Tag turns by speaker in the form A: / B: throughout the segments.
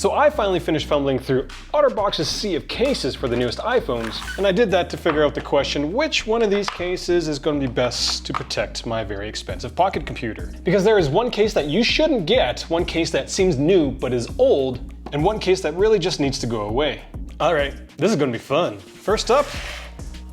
A: So I finally finished fumbling through Otterbox's sea of cases for the newest iPhones, and I did that to figure out the question, which one of these cases is going to be best to protect my very expensive pocket computer? Because there is one case that you shouldn't get, one case that seems new but is old, and one case that really just needs to go away. All right, this is going to be fun. First up,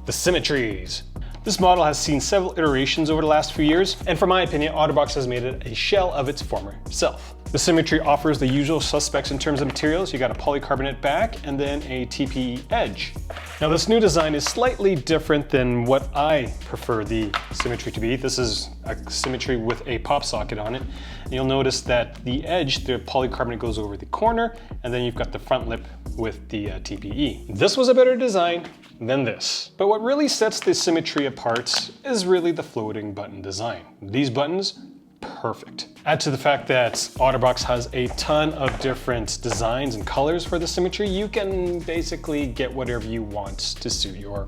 A: the Symmetries. This model has seen several iterations over the last few years, and for my opinion, Otterbox has made it a shell of its former self. The Symmetry offers the usual suspects in terms of materials. You got a polycarbonate back and then a TPE edge. Now this new design is slightly different than what I prefer the Symmetry to be. This is a Symmetry with a pop socket on it. And you'll notice that the edge, the polycarbonate goes over the corner, and then you've got the front lip with the TPE. This was a better design than this. But what really sets the Symmetry apart is really the floating button design. These buttons, perfect. Add to the fact that Otterbox has a ton of different designs and colors for the Symmetry. You can basically get whatever you want to suit your,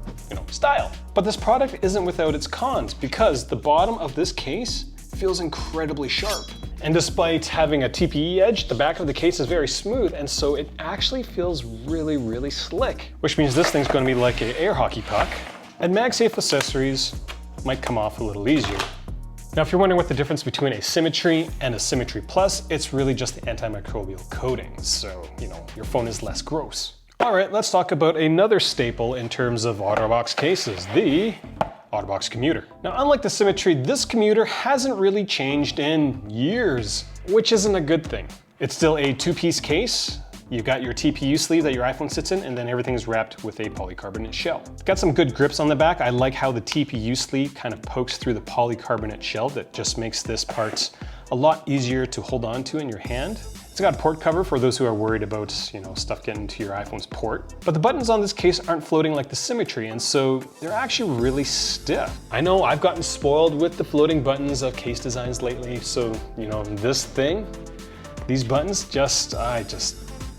A: style. But this product isn't without its cons, because the bottom of this case feels incredibly sharp. And despite having a TPE edge, the back of the case is very smooth, and so it actually feels really, really slick. Which means this thing's gonna be like an air hockey puck, and MagSafe accessories might come off a little easier. Now, if you're wondering what the difference between a Symmetry and a Symmetry Plus, it's really just the antimicrobial coating, so, your phone is less gross. All right, let's talk about another staple in terms of Otterbox cases, the Otterbox Commuter. Now, unlike the Symmetry, this Commuter hasn't really changed in years, which isn't a good thing. It's still a two-piece case. You've got your TPU sleeve that your iPhone sits in, and then everything is wrapped with a polycarbonate shell. It's got some good grips on the back. I like how the TPU sleeve kind of pokes through the polycarbonate shell. That just makes this part a lot easier to hold on to in your hand. It's got a port cover for those who are worried about, stuff getting into your iPhone's port. But the buttons on this case aren't floating like the Symmetry, and so they're actually really stiff. I know I've gotten spoiled with the floating buttons of case designs lately, so, this thing, these buttons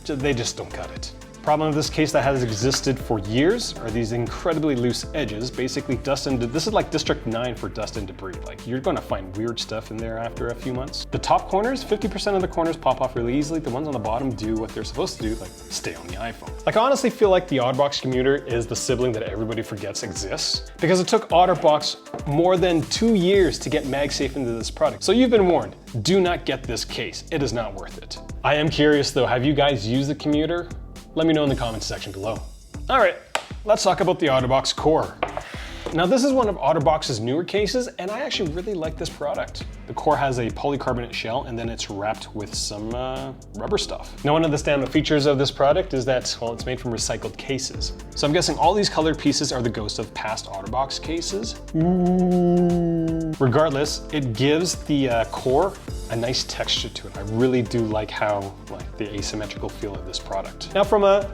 A: they just don't cut it. Problem of this case that has existed for years are these incredibly loose edges, basically this is like District 9 for dust and debris. Like, you're gonna find weird stuff in there after a few months. The top corners, 50% of the corners pop off really easily. The ones on the bottom do what they're supposed to do, like stay on the iPhone. Like, I honestly feel like the Otterbox Commuter is the sibling that everybody forgets exists, because it took Otterbox more than 2 years to get MagSafe into this product. So you've been warned, do not get this case. It is not worth it. I am curious though, have you guys used the Commuter? Let me know in the comments section below. All right, let's talk about the Otterbox Core. Now, this is one of Otterbox's newer cases, and I actually really like this product. The core has a polycarbonate shell, and then it's wrapped with some rubber stuff. Now, one of the standout features of this product is that, well, it's made from recycled cases. So I'm guessing all these colored pieces are the ghost of past Otterbox cases. Ooh. Regardless, it gives the core a nice texture to it. I really do like the asymmetrical feel of this product. Now, from a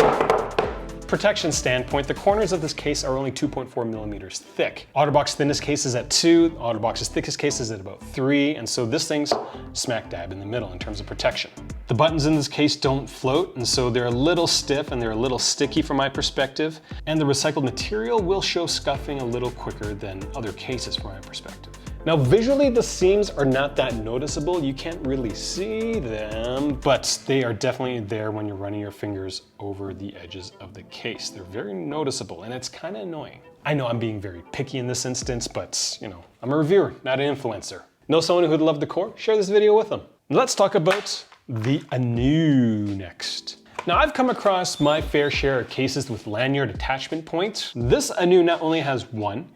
A: protection standpoint, the corners of this case are only 2.4 millimeters thick. Otterbox's thinnest case is at 2, Otterbox's thickest case is at about 3, and so this thing's smack dab in the middle in terms of protection. The buttons in this case don't float, and so they're a little stiff and they're a little sticky from my perspective, and the recycled material will show scuffing a little quicker than other cases from my perspective. Now, visually, the seams are not that noticeable. You can't really see them, but they are definitely there when you're running your fingers over the edges of the case. They're very noticeable, and it's kind of annoying. I know I'm being very picky in this instance, but, I'm a reviewer, not an influencer. Know someone who'd love the core? Share this video with them. Let's talk about the Aneu next. Now, I've come across my fair share of cases with lanyard attachment points. This Aneu not only has one,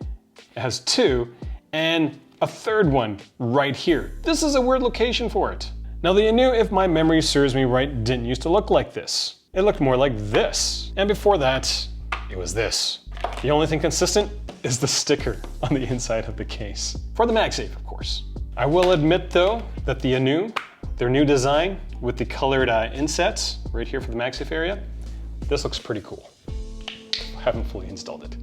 A: it has two, and a third one right here. This is a weird location for it. Now, the Aneu, if my memory serves me right, didn't used to look like this. It looked more like this. And before that, it was this. The only thing consistent is the sticker on the inside of the case. For the MagSafe, of course. I will admit though, that the Aneu, their new design with the colored insets right here for the MagSafe area, this looks pretty cool. I haven't fully installed it.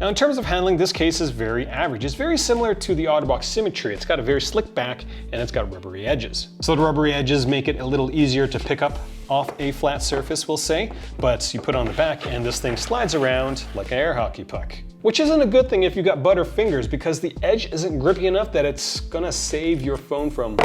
A: Now, in terms of handling, this case is very average. It's very similar to the Otterbox Symmetry. It's got a very slick back and it's got rubbery edges. So the rubbery edges make it a little easier to pick up off a flat surface, we'll say, but you put on the back and this thing slides around like an air hockey puck. Which isn't a good thing if you've got butter fingers, because the edge isn't grippy enough that it's gonna save your phone from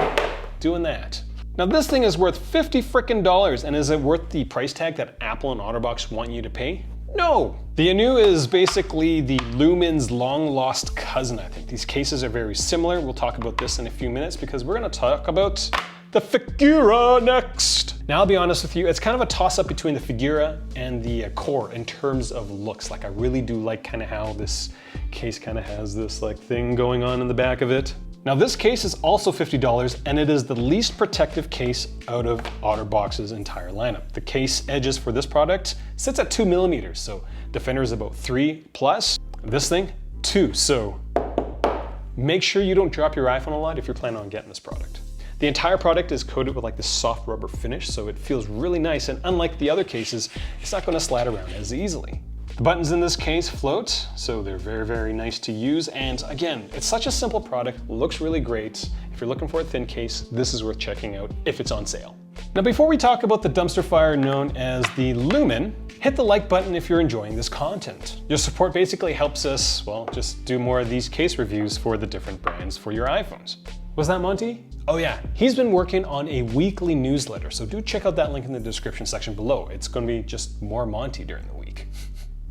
A: doing that. Now this thing is worth $50 frickin', and is it worth the price tag that Apple and Otterbox want you to pay? No! The Aneu is basically the Lumen's long-lost cousin, I think. These cases are very similar. We'll talk about this in a few minutes because we're gonna talk about the Figura next. Now I'll be honest with you, it's kind of a toss-up between the Figura and the Core in terms of looks. Like I really do like kind of how this case kind of has this like thing going on in the back of it. Now this case is also $50 and it is the least protective case out of Otterbox's entire lineup. The case edges for this product sits at 2 millimeters, so Defender is about 3+. This thing, 2, so make sure you don't drop your iPhone a lot if you're planning on getting this product. The entire product is coated with like this soft rubber finish, so it feels really nice, and unlike the other cases, it's not gonna slide around as easily. The buttons in this case float, so they're very, very nice to use. And again, it's such a simple product, looks really great. If you're looking for a thin case, this is worth checking out if it's on sale. Now, before we talk about the dumpster fire known as the Lumen, hit the like button if you're enjoying this content. Your support basically helps us, well, just do more of these case reviews for the different brands for your iPhones. Was that Monty? Oh yeah, he's been working on a weekly newsletter, so do check out that link in the description section below. It's gonna be just more Monty during the week.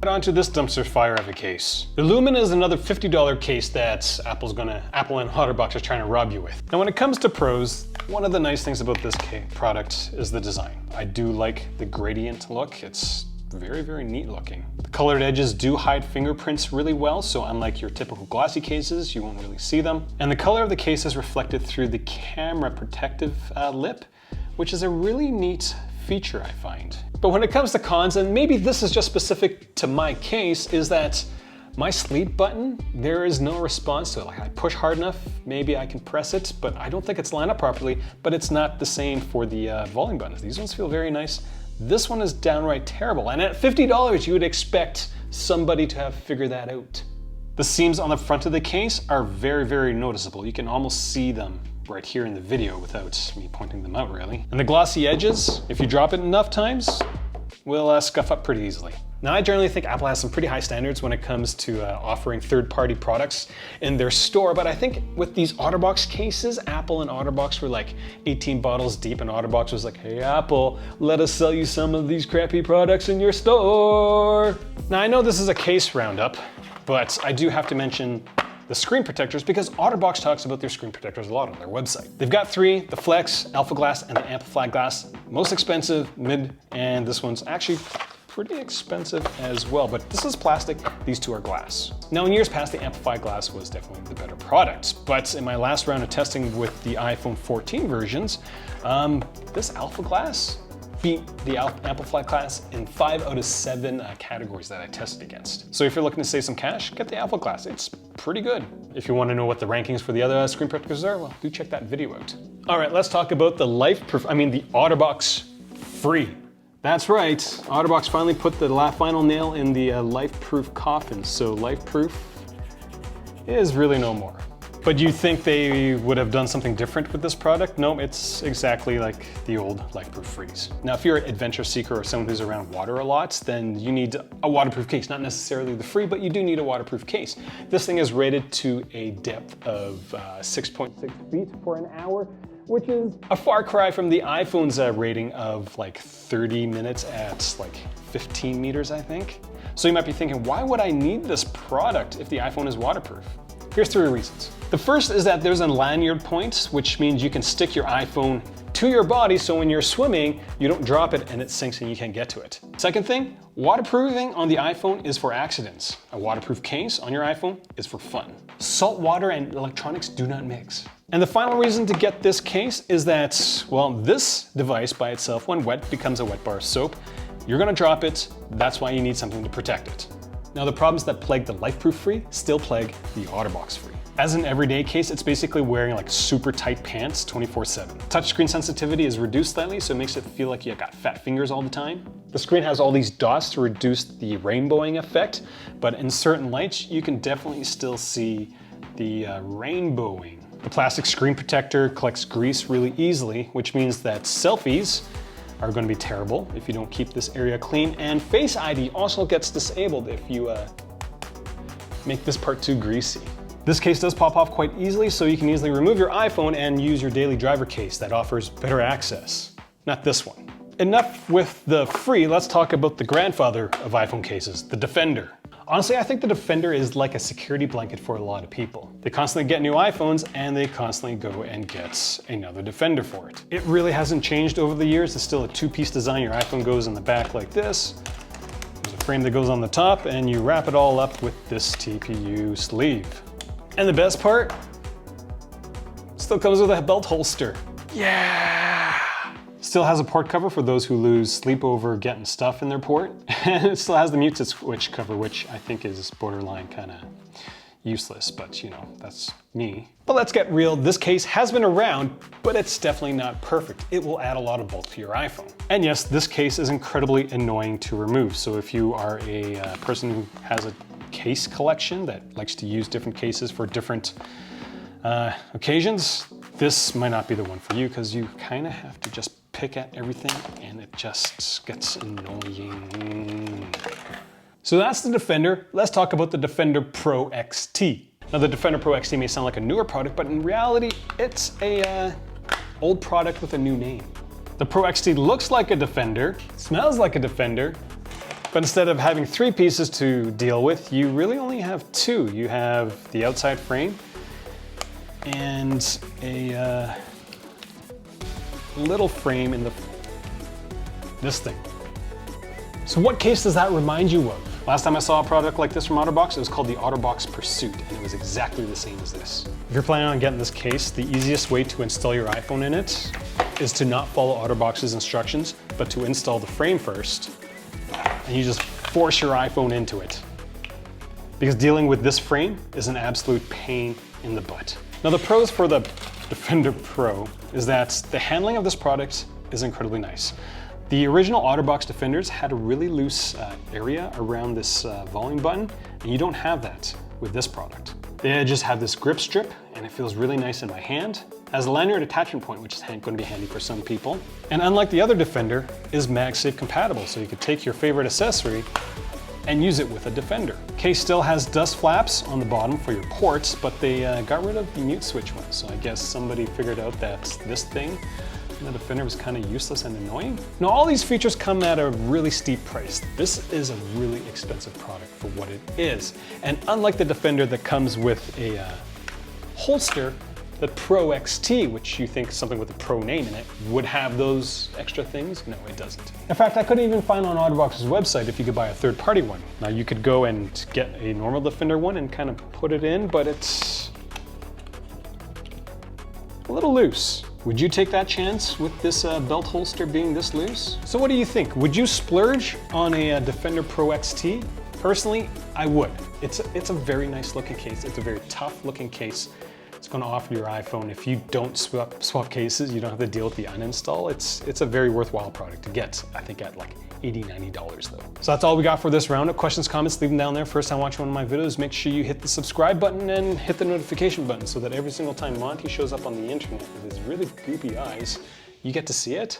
A: Right on to this dumpster fire of a case. The Lumen is another $50 case that Apple and Otterbox are trying to rob you with. Now when it comes to pros, one of the nice things about this product is the design. I do like the gradient look. It's very, very neat looking. The colored edges do hide fingerprints really well, so unlike your typical glossy cases, you won't really see them. And the color of the case is reflected through the camera protective lip, which is a really neat feature, I find. But when it comes to cons, and maybe this is just specific to my case, is that my sleep button, there is no response to it. Like I push hard enough, maybe I can press it, but I don't think it's lined up properly, but it's not the same for the volume buttons. These ones feel very nice. This one is downright terrible. And at $50, you would expect somebody to have figured that out. The seams on the front of the case are very, very noticeable. You can almost see them right here in the video without me pointing them out really. And the glossy edges, if you drop it enough times, will scuff up pretty easily. Now I generally think Apple has some pretty high standards when it comes to offering third-party products in their store, but I think with these Otterbox cases, Apple and Otterbox were like 18 bottles deep, and Otterbox was like, hey Apple, let us sell you some of these crappy products in your store. Now I know this is a case roundup, but I do have to mention the screen protectors because Otterbox talks about their screen protectors a lot on their website. They've got 3, the Flex, Alpha Glass, and the Amplified Glass. Most expensive, mid, and this one's actually pretty expensive as well, but this is plastic, these 2 are glass. Now in years past, the Amplified Glass was definitely the better product, but in my last round of testing with the iPhone 14 versions, this Alpha Glass beat the Amplified Glass in 5 out of 7 categories that I tested against. So if you're looking to save some cash, get the Alpha Glass. It's pretty good. If you want to know what the rankings for the other screen protectors are, well, do check that video out. All right, let's talk about the the Otterbox Fre. That's right, Otterbox finally put the final nail in the life-proof coffin. So life-proof is really no more. But you think they would have done something different with this product? No, it's exactly like the old LifeProof Fres. Now, if you're an adventure seeker or someone who's around water a lot, then you need a waterproof case. Not necessarily the Fre, but you do need a waterproof case. This thing is rated to a depth of 6.6 feet for an hour, which is a far cry from the iPhone's rating of like 30 minutes at like 15 meters, I think. So you might be thinking, why would I need this product if the iPhone is waterproof? Here's 3 reasons. The first is that there's a lanyard point, which means you can stick your iPhone to your body so when you're swimming, you don't drop it and it sinks and you can't get to it. Second thing, waterproofing on the iPhone is for accidents. A waterproof case on your iPhone is for fun. Salt water and electronics do not mix. And the final reason to get this case is that, well, this device by itself, when wet, becomes a wet bar of soap. You're gonna drop it, that's why you need something to protect it. Now the problems that plague the LifeProof Fre still plague the Otterbox Fre. As an everyday case, it's basically wearing like super tight pants 24/7. Touchscreen sensitivity is reduced slightly, so it makes it feel like you got fat fingers all the time. The screen has all these dots to reduce the rainbowing effect, but in certain lights, you can definitely still see the rainbowing. The plastic screen protector collects grease really easily, which means that selfies are going to be terrible if you don't keep this area clean, and Face ID also gets disabled if you make this part too greasy. This case does pop off quite easily, so you can easily remove your iPhone and use your daily driver case that offers better access. Not this one. Enough with the Fre, let's talk about the grandfather of iPhone cases, the Defender. Honestly, I think the Defender is like a security blanket for a lot of people. They constantly get new iPhones and they constantly go and get another Defender for it. It really hasn't changed over the years. It's still a two-piece design. Your iPhone goes in the back like this. There's a frame that goes on the top and you wrap it all up with this TPU sleeve. And the best part, still comes with a belt holster. Yeah! Still has a port cover for those who lose sleep over getting stuff in their port. And it still has the mute switch cover, which I think is borderline kind of useless, but you know, that's me. But let's get real, this case has been around, but it's definitely not perfect. It will add a lot of bulk to your iPhone. And yes, this case is incredibly annoying to remove. So if you are a person who has a case collection that likes to use different cases for different occasions, this might not be the one for you because you kind of have to just pick at everything and it just gets annoying. So that's the Defender. Let's talk about the Defender Pro XT. Now the Defender Pro XT may sound like a newer product, but in reality, it's a old product with a new name. The Pro XT looks like a Defender, smells like a Defender, but instead of having 3 pieces to deal with, you really only have 2. You have the outside frame and a little frame in this thing. So what case does that remind you of? Last time I saw a product like this from Otterbox, it was called the Otterbox Pursuit, and it was exactly the same as this. If you're planning on getting this case, the easiest way to install your iPhone in it is to not follow Otterbox's instructions, but to install the frame first, and you just force your iPhone into it. Because dealing with this frame is an absolute pain in the butt. Now the pros for the Defender Pro is that the handling of this product is incredibly nice. The original Otterbox Defenders had a really loose area around this volume button, and you don't have that with this product. They just have this grip strip, and it feels really nice in my hand. It has a lanyard attachment point, which is going to be handy for some people. And unlike the other Defender, is MagSafe compatible, so you could take your favorite accessory and use it with a Defender. Case still has dust flaps on the bottom for your ports, but they got rid of the mute switch one. So I guess somebody figured out that this thing in the Defender was kind of useless and annoying. Now all these features come at a really steep price. This is a really expensive product for what it is. And unlike the Defender that comes with a holster, the Pro XT, which you think something with a Pro name in it, would have those extra things. No, it doesn't. In fact, I couldn't even find on Otterbox's website if you could buy a third-party one. Now you could go and get a normal Defender one and kind of put it in, but it's a little loose. Would you take that chance with this belt holster being this loose? So what do you think? Would you splurge on a Defender Pro XT? Personally, I would. It's a very nice looking case. It's a very tough looking case. It's going to offer your iPhone, if you don't swap cases, you don't have to deal with the uninstall. It's a very worthwhile product to get, I think at like $80, $90 though. So that's all we got for this roundup. Questions, comments, leave them down there. First time watching one of my videos, make sure you hit the subscribe button and hit the notification button so that every single time Monty shows up on the internet with his really goopy eyes, you get to see it.